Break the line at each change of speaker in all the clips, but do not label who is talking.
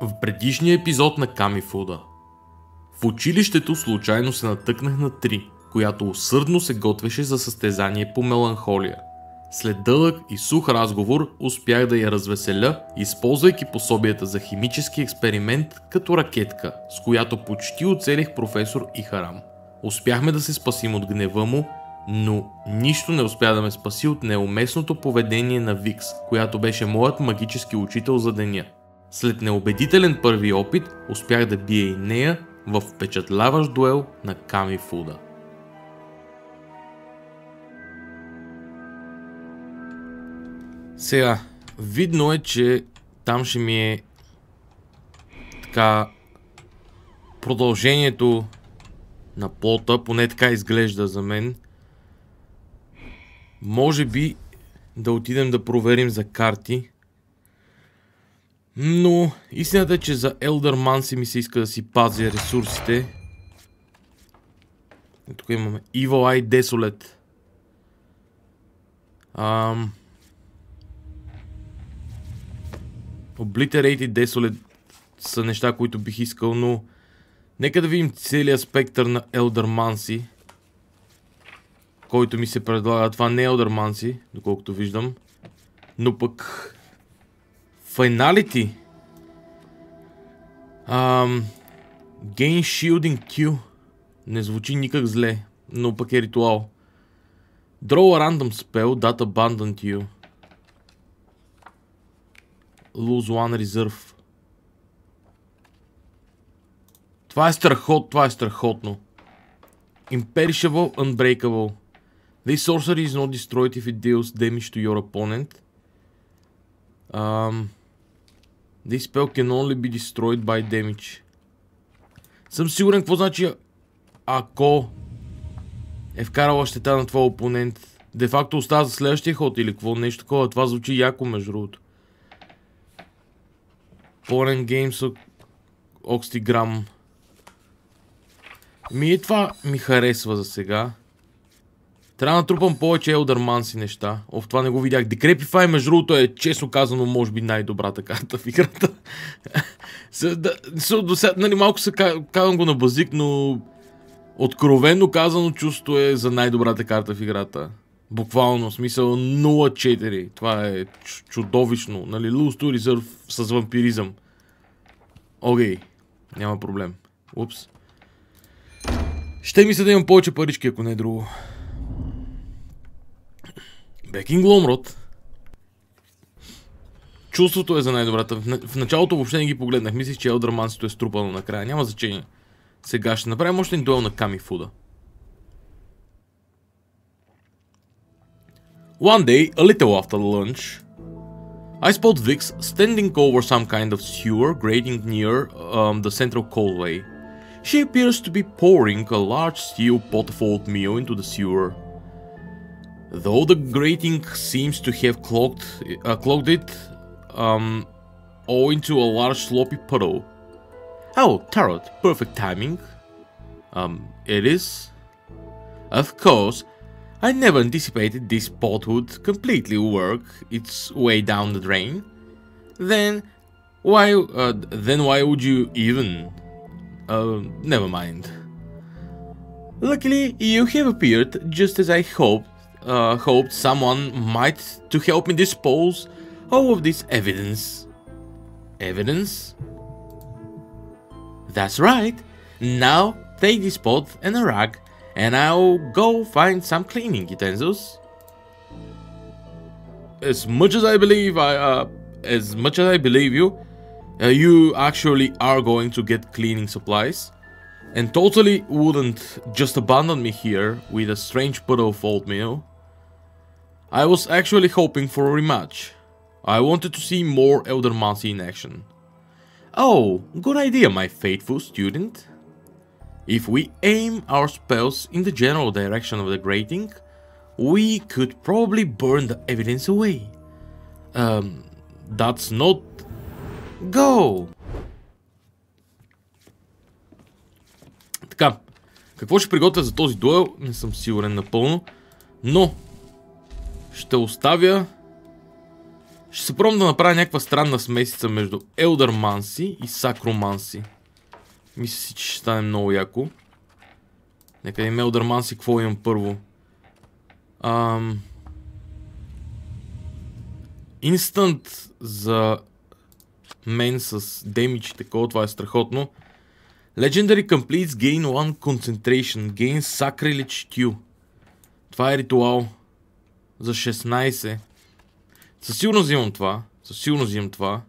В предишния епизод на Камифуда в училището случайно се натъкнах на Три, която усърдно се готвеше за състезание по меланхолия. След дълъг и сух разговор успях да я развеселя, използвайки пособията за химически експеримент като ракетка, с която почти оцелих професор Ихарам. Успяхме да се спасим от гнева му, но нищо не успя да ме спаси от неуместното поведение на Викс, която беше моят магически учител за деня. След неубедителен първи опит, успях да бия и нея в впечатляващ дуел на Камифуда. Сега, видно е, че там ще ми е така продължението на плота, поне така изглежда за мен. Може би да отидем да проверим за карти. Но истината е, че за Елдър Манси ми се иска да си пазя ресурсите. И тук имаме Evil Eye Desolate. Obliterated Desolate са неща, които бих искал, но нека да видим целият спектър на Елдър Манси, който ми се предлага. Това не е Елдър Манси, доколкото виждам, но пък Finality. Gain Shielding Q. Не звучи никак зле, но пък е ритуал. Draw a random spell that abandoned you. Lose one reserve. Това е страхотно. Imperishable, Unbreakable. This sorcery is not destroyed if it deals damage to your opponent. This spell can only be destroyed by damage. Съм сигурен какво значи ако е вкарала щета на твоя опонент. Де факто остава за следващия ход или какво, нещо такова. Това звучи яко между другото. Porn Games Oxtigram. Това ми харесва за сега. Трябва да натрупам повече Елдър Манси неща. Това не го видях. Decrepify между другото е, честно казано, може би най-добрата карта в играта. Нали, малко се казвам го на базик, но откровенно казано чувство е за най-добрата карта в играта. Буквално, в смисъл 0-4. Това е чудовищно. Нали, Lose to Reserve с вампиризъм. Окей, няма проблем. Упс. Ще ми се да имам повече парички, ако не е друго. Бекинг Ломрот. Чувството е за най-добрата. В началото въобще не ги погледнах. Мислих, че Елдър Мансито е струпано накрая. Няма значение. Сега ще направим още един дуел на Камифуда. One day, a little after lunch, I spot Vix standing over some kind of sewer grating near the central causeway. She appears to be pouring a large steel pot of oatmeal into the sewer. Though the grating seems to have clogged it all into a large sloppy puddle. Oh, Tarot, perfect timing. It is. Of course, I never anticipated this pot would completely work its way down the drain. Then why would you even? Never mind. Luckily, you have appeared just as I hoped someone might to help me dispose all of this evidence. Evidence? That's right. Now take this pot and a rag, and I'll go find some cleaning utensils. As much as I believe you, you actually are going to get cleaning supplies, and totally wouldn't just abandon me here with a strange puddle of oatmeal. I was actually hoping for a rematch. I wanted to see more Elder Mansi in action. Oh, good idea, my faithful student. If we aim our spells in the general direction of the grating, we could probably burn the evidence away. That's not... Go! Така, какво ще приготвя за този дуел, не съм сигурен напълно, но ще оставя Ще се пробвам да направя някаква странна смесица между Елдърманси и Сакроманси. Мисля си, че ще стане много яко. Нека има Елдърманси, какво имам първо? Инстант за мен с демидж и такова, това е страхотно. Legendary completes gain 1 concentration, gain sacrilege Q. Това е ритуал за 16. Със сигурно взимам това. Със сигурно взимам това.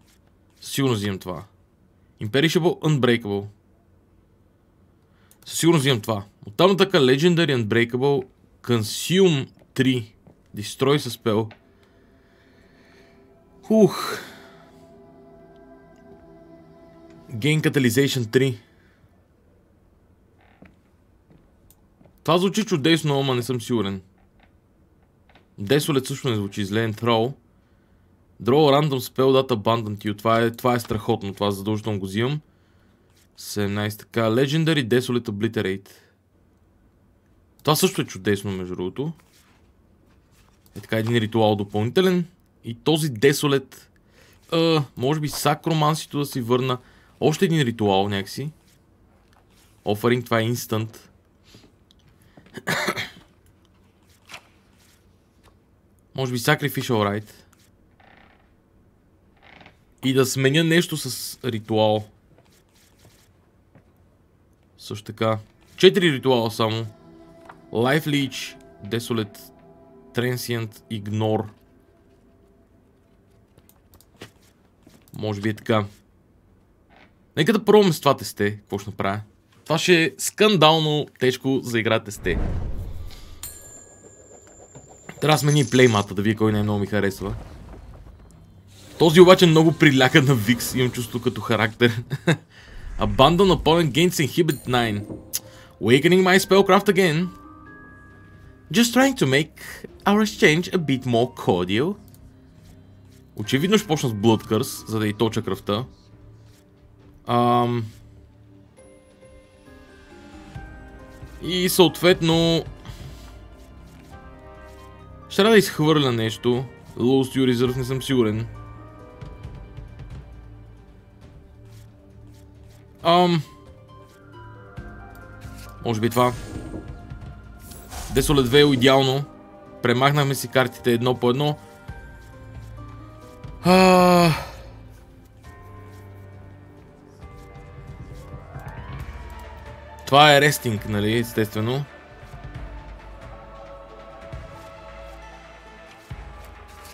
Със сигурно взимам това. Imperishable, Unbreakable. Със сигурно взимам това. Оттам така Legendary, Unbreakable, Consume 3. Destroy със спел. Gain Catalyzation 3. Това звучи чудесно, ама не съм сигурен. Desolate също не звучи зле. Throw. Draw Random Spell Data Abundant You. Това е страхотно. Това задължително го взимам. 17 така. Legendary Desolate Obliterate. Това също е чудесно, между другото. Е така един ритуал допълнителен. И този Desolate. Може би Сакромансито да си върна. Още един ритуал някакси. Offering, това е Instant. Може би Sacrificial Rite. И да сменя нещо с ритуал. Също така. 4 ритуала само. Life Leech, Desolate, Transient, Ignore. Може би е така. Нека да пробваме с това тесте. Какво ще направя? Това ще е скандално тежко за игра тесте. Трябва да смени плеймата, да вие кой най-много ми харесва. Този обаче много приляга на Викс, имам чувство като характер. Abandon opponent gains inhibit 9. Awakening my spellcraft again. Just trying to make our exchange a bit more cordial. Очевидно ще почна с Blood Curse, за да й точа кръвта. И съответно ще трябва да изхвърля нещо. Lost Your Reserve не съм сигурен. Може би това. Desolate Veil идеално. Премахнахме си картите едно по едно. Това е рестинг, нали, естествено.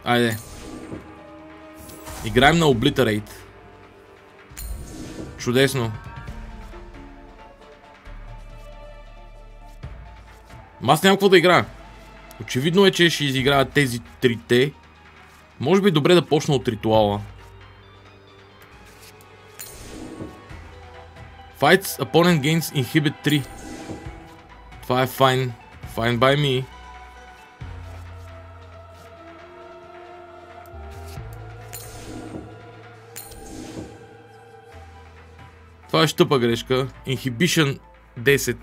Айде. Играем на Obliterate. Чудесно. Аз нямам какво да играя. Очевидно е, че ще изиграя тези трите. Може би добре да почна от ритуала. Fights opponent gains inhibit 3. Това е fine. Fine by me. Това е щъпа грешка. Inhibition 10.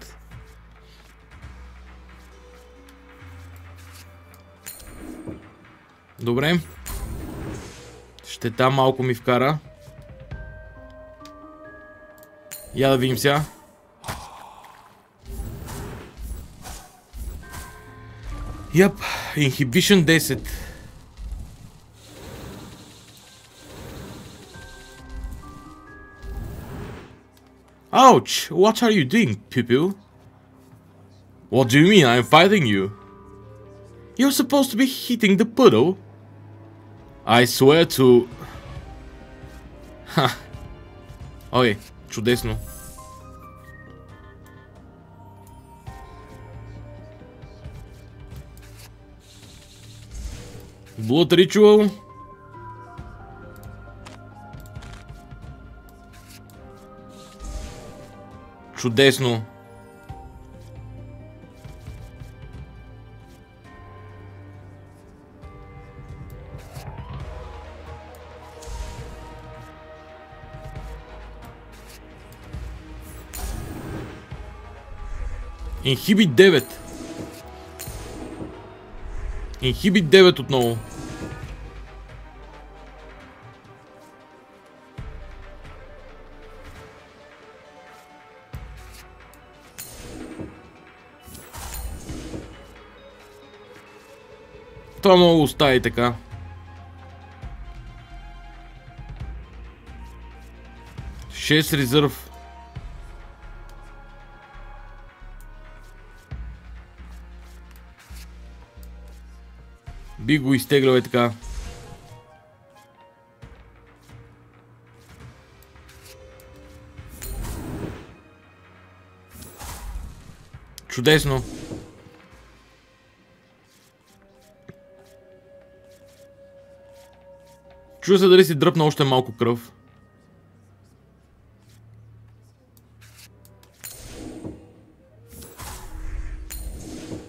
Добре. Щета малко ми вкара. Я да видим сега. Yep, Inhibition 10. Ouch! What are you doing, pupil? What do you mean I'm fighting you? You're supposed to be hitting the puddle. I swear to... Ха. Окей, чудесно. Blood Ritual. Чудесно. Inhibit 9. Inhibit 9 отново. Това мога да остави така. Шест резерв. Би го изтеглял е така. Чудесно. Чува се дали си дръпна още малко кръв.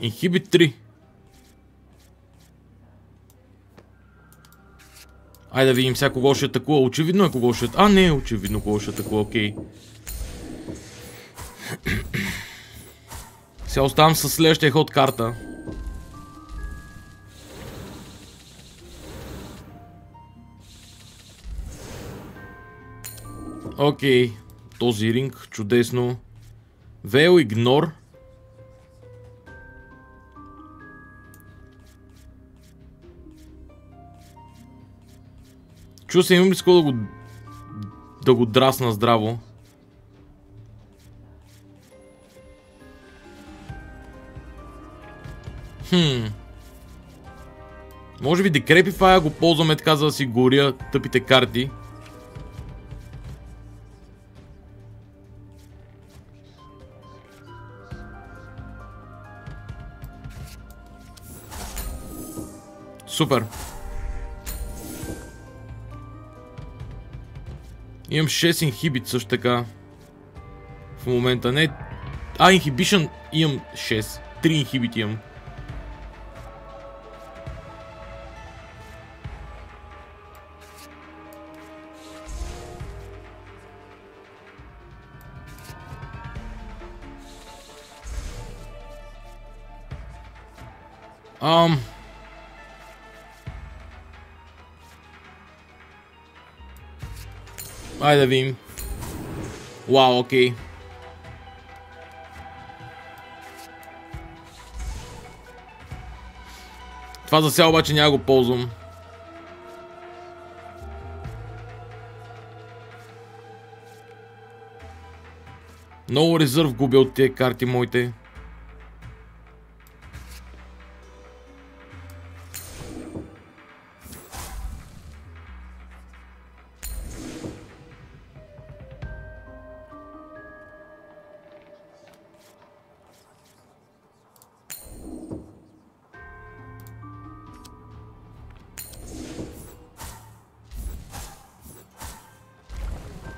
Инхибит 3. Айде да видим сега кого ще атакува. Очевидно е кого ще атакува. А, не е очевидно кого ще атакува, окей. Сега оставам със следващия ход карта. Окей. Този ринг, чудесно. Вейл, игнор. Чу се, имам ли скоро да го драсна здраво. Може би Decrepify го ползваме така, за да си горя тъпите карти. Супер. Имам 6 инхибит също така. В момента не. Инхибишън имам 6. 3 инхибит имам. Айде да видим. Вау, окей. Това за сега обаче няма го ползвам. Много резерв губя от тези карти моите.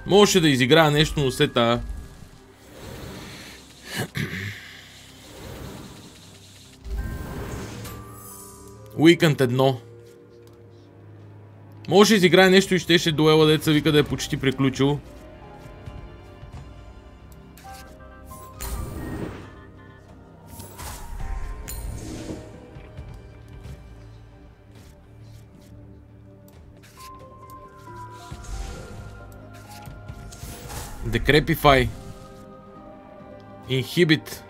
Можеше да изиграя нещо, но след това. Уикънд 1. Може да изиграе нещо и щеше дуела, деца вика да е почти приключил. Decrepify. Inhibit.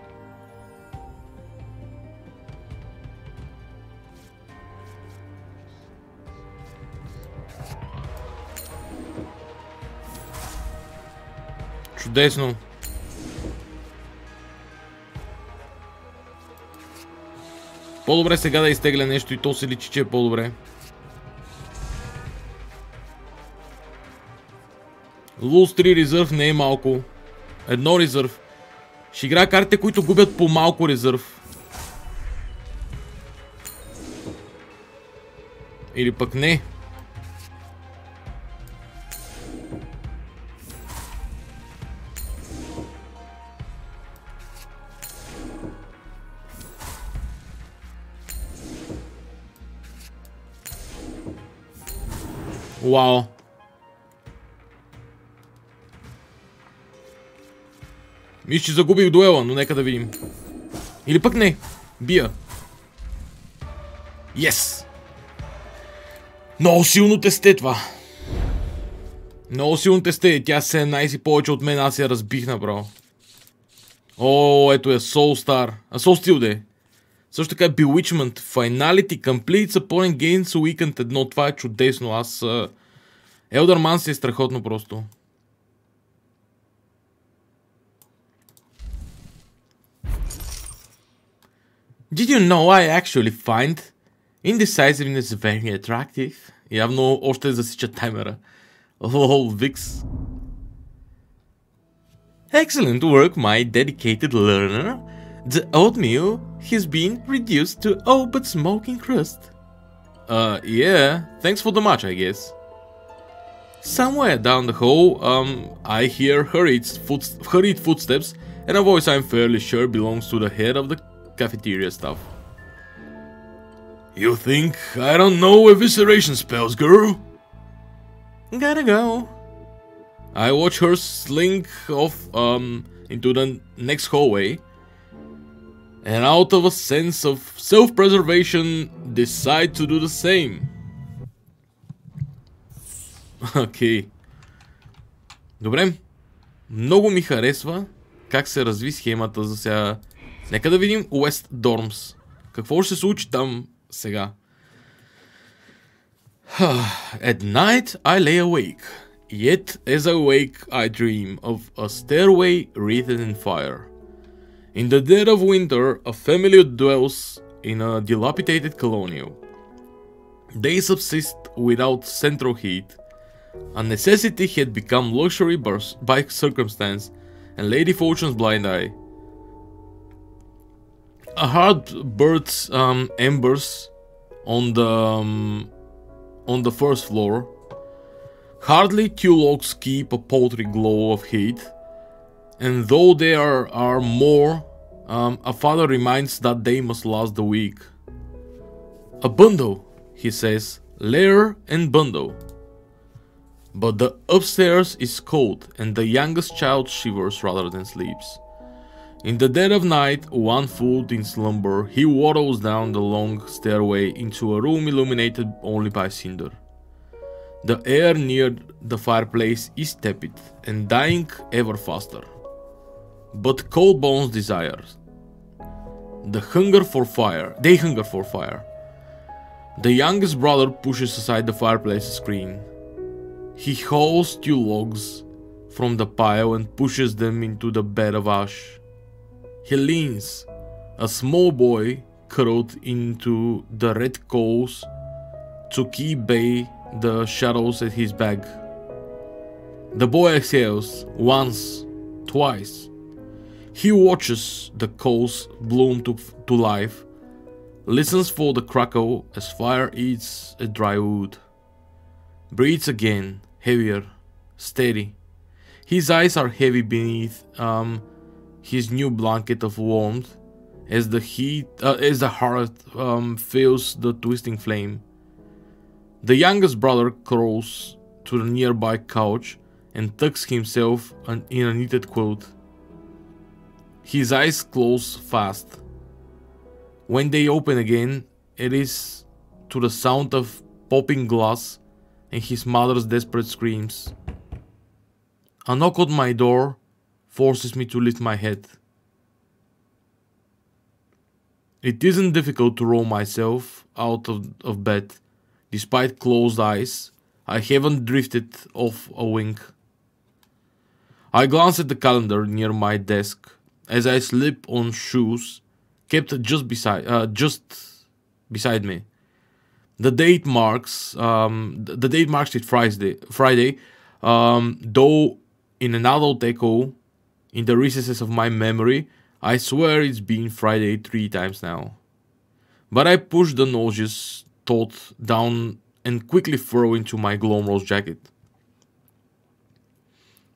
Чудесно. По-добре сега да изтегля нещо и то се личи, че е по-добре. Лулс 3 резерв не е малко. Едно резерв. Ще играя картите, които губят по малко резерв. Или пък не. Вау. Мисля, че загубих дуела, но нека да видим. Или пък не. Бия. Yes! Много силно тесте това. Много силно тесте. Тя 17 повече от мен, аз я разбих направо. О, ето е Soul Star. Soul Steel де. Също така Bewitchment, Finality, Complete Opponent Gains Weekend 1. Това е чудесно. Елдърман си е страхотно просто. Did you know I actually find indecisiveness very attractive? Явно още засича таймера. Lol, Vix. Excellent work, my dedicated learner. The oatmeal has been reduced to all but smoking crust. Yeah, thanks for the match, I guess. Somewhere down the hall, I hear hurried footsteps and a voice I'm fairly sure belongs to the head of the cafeteria staff. You think I don't know evisceration spells, girl? Gotta go. I watch her slink off into the next hallway, and out of a sense of self-preservation, decide to do the same. Окей. Добре. Много ми харесва как се разви схемата за сега. Нека да видим West Dorms. Какво ще се случи там сега? At night I lay awake. Yet as I wake I dream of a stairway wreathed in fire. In the dead of winter a family dwells in a dilapidated colonial. They subsist without central heat. A necessity had become luxury by circumstance and Lady Fortune's blind eye. A heart burns embers on the first floor. Hardly 2 logs keep a paltry glow of heat, and though there are more, a father reminds that they must last the week. A bundle, he says, layer and bundle. But the upstairs is cold, and the youngest child shivers rather than sleeps. In the dead of night, one foot in slumber, he waddles down the long stairway into a room illuminated only by cinder. The air near the fireplace is tepid and dying ever faster. But cold bones desire. They hunger for fire. The youngest brother pushes aside the fireplace screen. He hauls 2 logs from the pile and pushes them into the bed of ash. He leans, a small boy curled into the red coals to keep bay the shadows at his back. The boy exhales once, twice. He watches the coals bloom to life, listens for the crackle as fire eats at dry wood. Breathes again, heavier, steady. His eyes are heavy beneath his new blanket of warmth as the heart feels the twisting flame. The youngest brother crawls to the nearby couch and tucks himself in a knitted quilt. His eyes close fast. When they open again, it is to the sound of popping glass and his mother's desperate screams. A knock on my door forces me to lift my head. It isn't difficult to roll myself out of bed. Despite closed eyes, I haven't drifted off a wink. I glance at the calendar near my desk as I slip on shoes kept just beside me. The date marks it Friday, though in an adult echo in the recesses of my memory, I swear it's been Friday 3 times now. But I push the nauseous thought down and quickly throw into my gloam rose jacket.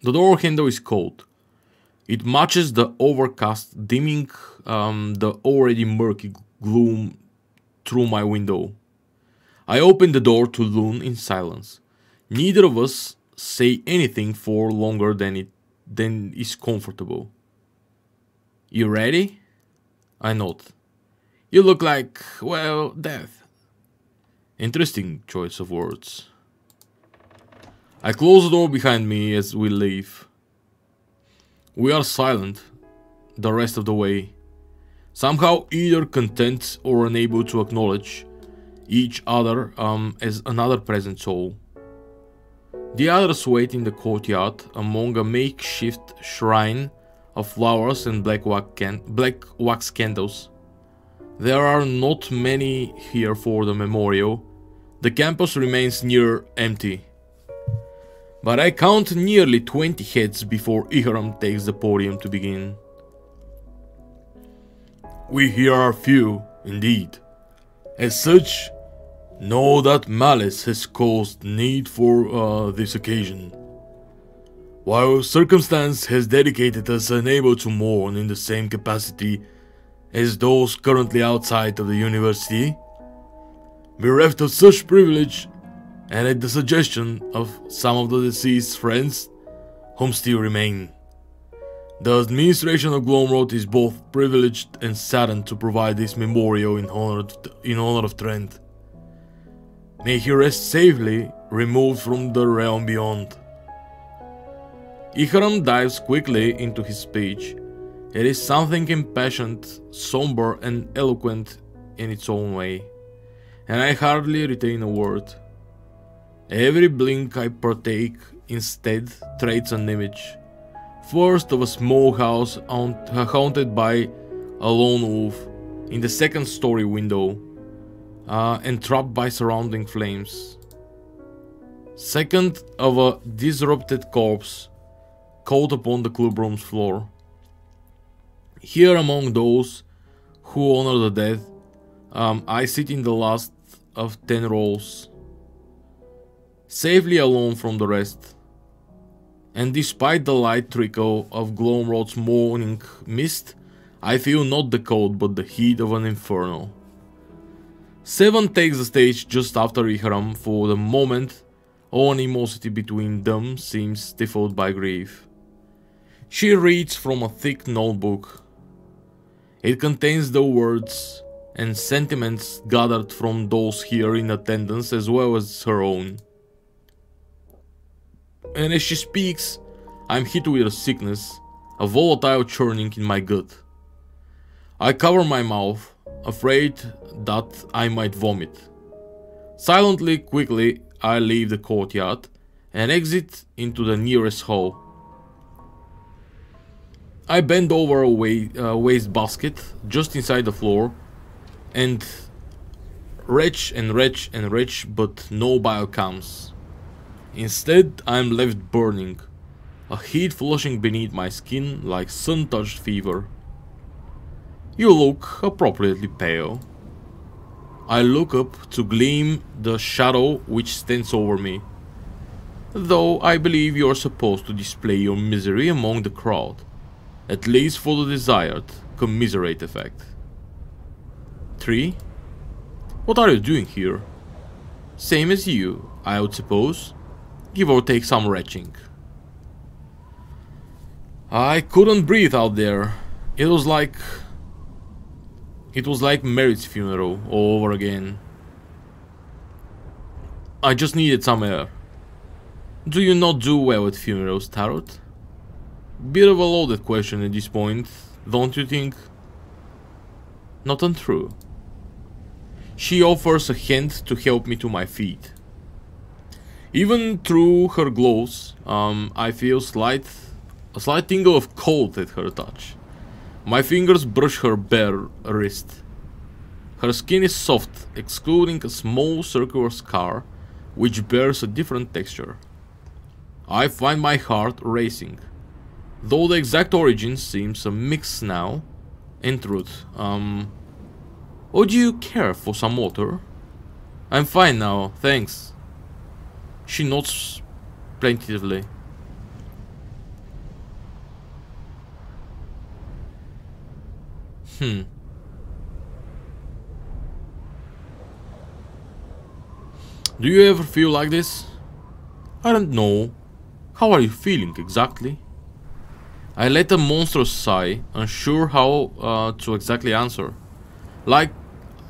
The door handle is cold. It matches the overcast, dimming the already murky gloom through my window. I open the door to Loon in silence. Neither of us say anything for longer than is comfortable. You ready? I nod. You look like, well, death. Interesting choice of words. I close the door behind me as we leave. We are silent the rest of the way. somehow either content or unable to acknowledge each other as another present soul. The others wait in the courtyard among a makeshift shrine of flowers and black wax candles. There are not many here for the memorial. The campus remains near empty. But I count nearly 20 heads before Ihram takes the podium to begin. We here are few, indeed. As such, know that malice has caused need for this occasion. While circumstance has dedicated us unable to mourn in the same capacity as those currently outside of the university, bereft of such privilege, and at the suggestion of some of the deceased friends whom still remain, the administration of Gloamroad is both privileged and saddened to provide this memorial in honor of Trent. May he rest safely, removed from the realm beyond. Ihram dives quickly into his speech. It is something impassioned, somber, and eloquent in its own way, and I hardly retain a word. Every blink I partake instead trades an image. First of a small house haunted by a lone wolf in the second-story window, and trapped by surrounding flames. Second, of a disrupted corpse caught upon the clubroom's floor. Here among those who honor the dead, I sit in the last of 10 rows, safely alone from the rest, and despite the light trickle of Gloamroad's morning mist, I feel not the cold but the heat of an inferno. Seven takes the stage just after Ihram. For the moment, all animosity between them seems stifled by grief. She reads from a thick notebook. It contains the words and sentiments gathered from those here in attendance as well as her own. And as she speaks, I'm hit with a sickness, a volatile churning in my gut. I cover my mouth, afraid that I might vomit. Silently, quickly, I leave the courtyard and exit into the nearest hall. I bend over a waste basket just inside the floor and retch, but no bile comes. Instead, I am left burning, a heat flushing beneath my skin like sun-touched fever. You look appropriately pale. I look up to glean the shadow which stands over me, though I believe you are supposed to display your misery among the crowd, at least for the desired commiserate effect. 3. What are you doing here? Same as you, I would suppose, give or take some retching. I couldn't breathe out there. It was like Mary's funeral all over again. I just needed some air. Do you not do well at funerals, Tarot? Bit of a loaded question at this point, don't you think? Not untrue. She offers a hand to help me to my feet. Even through her gloves, I feel a slight tingle of cold at her touch. My fingers brush her bare wrist. Her skin is soft, excluding a small circular scar, which bears a different texture. I find my heart racing, though the exact origin seems a mix now. In truth, would you care for some water? I'm fine now, thanks. She nods plaintively. Do you ever feel like this? I don't know. How are you feeling exactly? I let a monstrous sigh, unsure how to exactly answer. Like,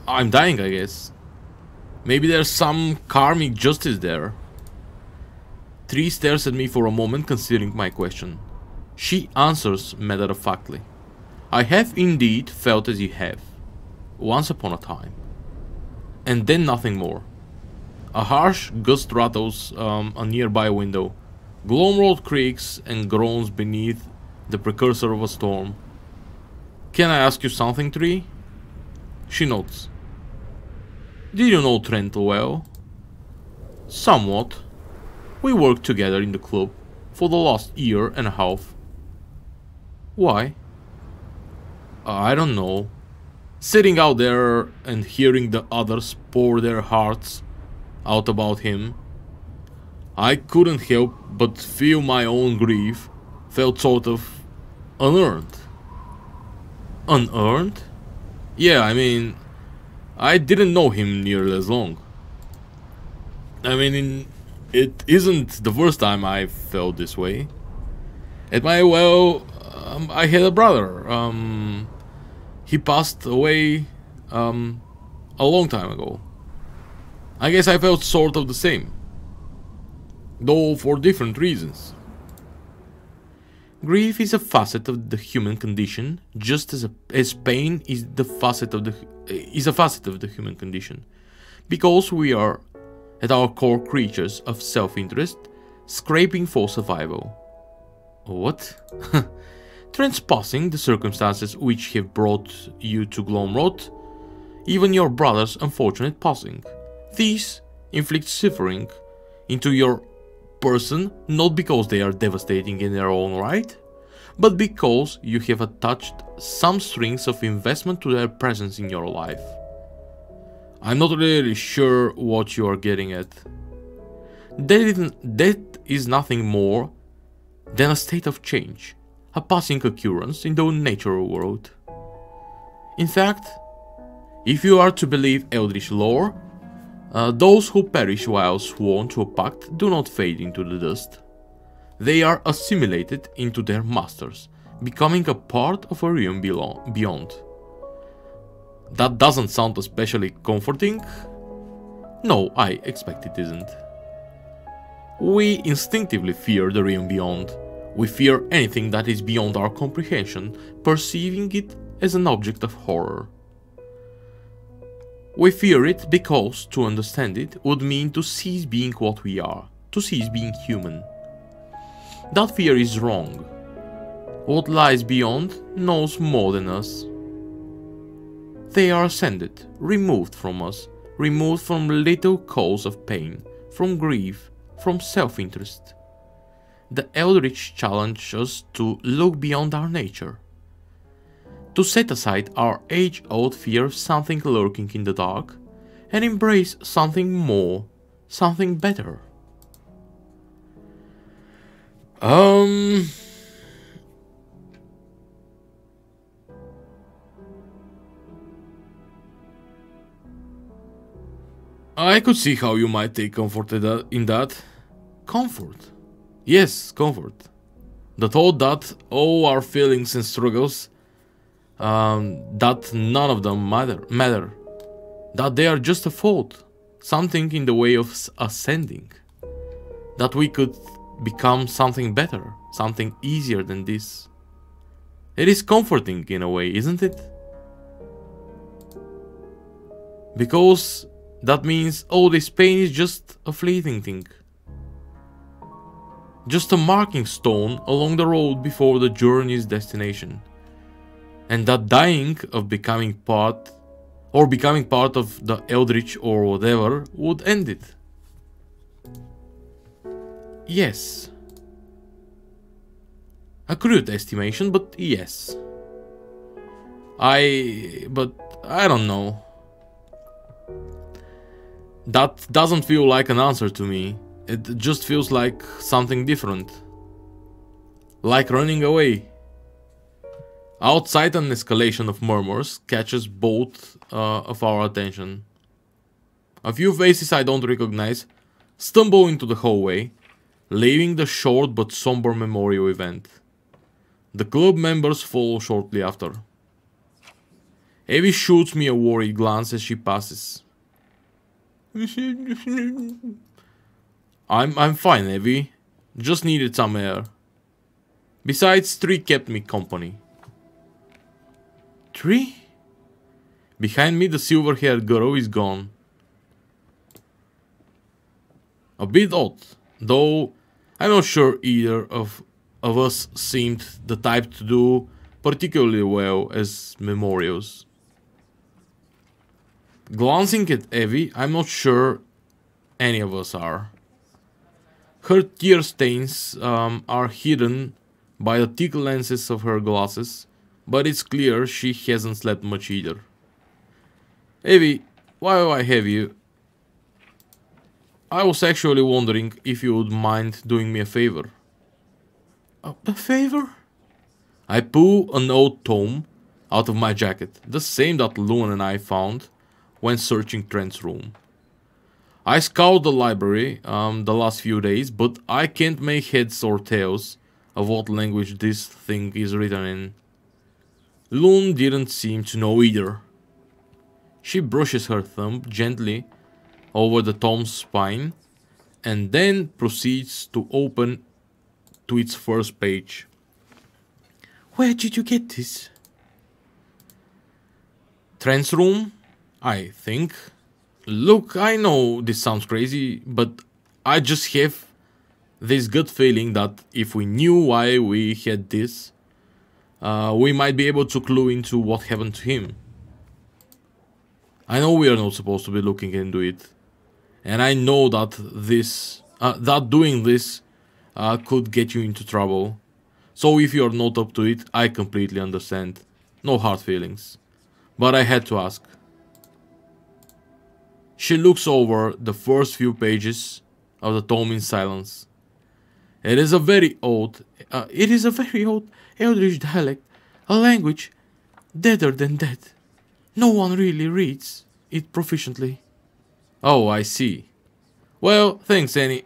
I'm dying, I guess. Maybe there's some karmic justice there. 3 stares at me for a moment, considering my question. She answers matter-of-factly. I have indeed felt as you have, once upon a time. And then nothing more. A harsh gust rattles a nearby window. Gloomroad creaks and groans beneath the precursor of a storm. Can I ask you something, Tree? She nods. Did you know Trent well? Somewhat. We worked together in the club for the last year and a half. Why? I don't know. Sitting out there and hearing the others pour their hearts out about him, I couldn't help but feel my own grief felt sort of unearned. Unearned? Yeah, I mean, I didn't know him nearly as long. I mean, it isn't the first time I felt this way. I had a brother. He passed away a long time ago. I guess I felt sort of the same, though for different reasons. Grief is a facet of the human condition, just as pain is a facet of the human condition, because we are, at our core, creatures of self-interest, scraping for survival. What? Transpassing the circumstances which have brought you to Gloomroad, even your brother's unfortunate passing. These inflict suffering into your person not because they are devastating in their own right, but because you have attached some strings of investment to their presence in your life. I'm not really sure what you are getting at. That is nothing more than a state of change, a passing occurrence in the natural world. In fact, if you are to believe Eldritch lore, those who perish while sworn to a pact do not fade into the dust. They are assimilated into their masters, becoming a part of a realm beyond. That doesn't sound especially comforting. No, I expect it isn't. We instinctively fear the realm beyond. We fear anything that is beyond our comprehension, perceiving it as an object of horror. We fear it because to understand it would mean to cease being what we are, to cease being human. That fear is wrong. What lies beyond knows more than us. They are ascended, removed from us, removed from little cause of pain, from grief, from self-interest. The Eldritch challenge us to look beyond our nature, to set aside our age-old fear of something lurking in the dark, and embrace something more, something better. I could see how you might take comfort in that. Comfort. Yes, comfort. The thought that all our feelings and struggles, that none of them matter. That they are just a fault. Something in the way of ascending. That we could become something better, something easier than this. It is comforting in a way, isn't it? Because that means all this pain is just a fleeting thing. Just a marking stone along the road before the journey's destination. And that dying of becoming part of the Eldritch or whatever would end it. Yes. A crude estimation, but yes. But I don't know. That doesn't feel like an answer to me. It just feels like something different. Like running away. Outside, an escalation of murmurs catches both of our attention. A few faces I don't recognize stumble into the hallway, leaving the short but somber memorial event. The club members follow shortly after. Evie shoots me a worried glance as she passes. I'm fine, Evie. Just needed some air. Besides, Tree kept me company. 3? Behind me, the silver-haired girl is gone. A bit odd, though I'm not sure either of us seemed the type to do particularly well as memorials. Glancing at Evie, I'm not sure any of us are. Her tear stains are hidden by the thick lenses of her glasses, but it's clear she hasn't slept much either. Evie, while I have you, I was actually wondering if you would mind doing me a favor. A favor? I pull an old tome out of my jacket, the same that Loon and I found when searching Trent's room. I scoured the library the last few days, but I can't make heads or tails of what language this thing is written in. Loon didn't seem to know either. She brushes her thumb gently over the tome's spine and then proceeds to open to its first page. Where did you get this? Trent's room, I think. Look, I know this sounds crazy, but I just have this gut feeling that if we knew why we had this, we might be able to clue into what happened to him. I know we are not supposed to be looking into it, and I know that doing this could get you into trouble. So if you are not up to it, I completely understand. No hard feelings. But I had to ask. She looks over the first few pages of the tome in silence. It is a very old Eldritch dialect, a language deader than dead. No one really reads it proficiently. Oh, I see. Well, thanks, Annie.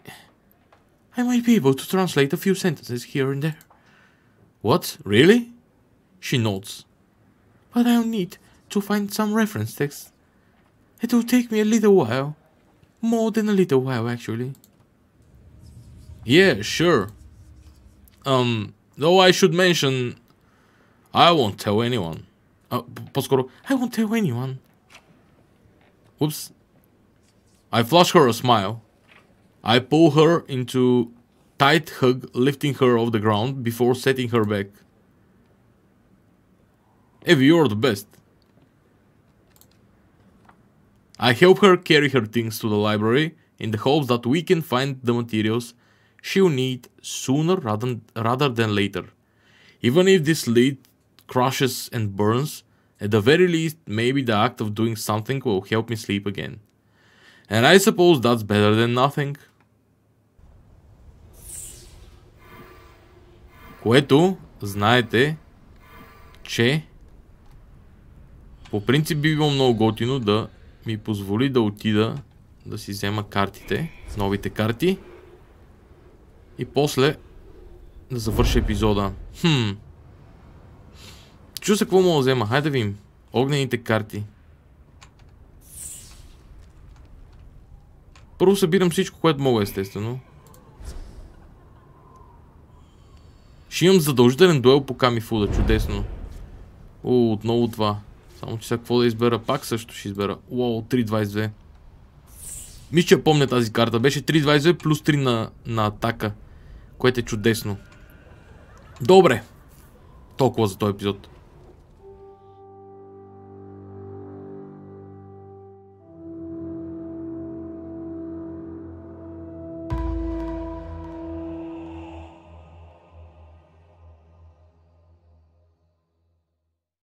I might be able to translate a few sentences here and there. What? Really? She nods. But I'll need to find some reference text. It will take me a little while. More than a little while, actually. Yeah, sure. Though I should mention, I won't tell anyone. I won't tell anyone. Whoops. I flash her a smile. I pull her into tight hug, lifting her off the ground before setting her back. Evie, you're the best. I help her carry her things to the library in the hopes that we can find the materials she'll need sooner rather than later. Even if this lead crushes and burns, at the very least, maybe the act of doing something will help me sleep again. And I suppose that's better than nothing. Което, знаете, че по принцип би било много готино да ми позволи да отида да си взема картите, новите карти и после да завърша епизода. Чу се какво мога да взема, хайде да видим. Огнените карти. Първо събирам всичко, което мога, естествено. Ще имам задължителен дуел по Камифуда, чудесно. Отново това. Само че сега какво да избера? Пак също ще избера. 3.22. Мисля, че помня тази карта. Беше 3.22 плюс 3 на атака. Което е чудесно. Добре. Толкова за този епизод.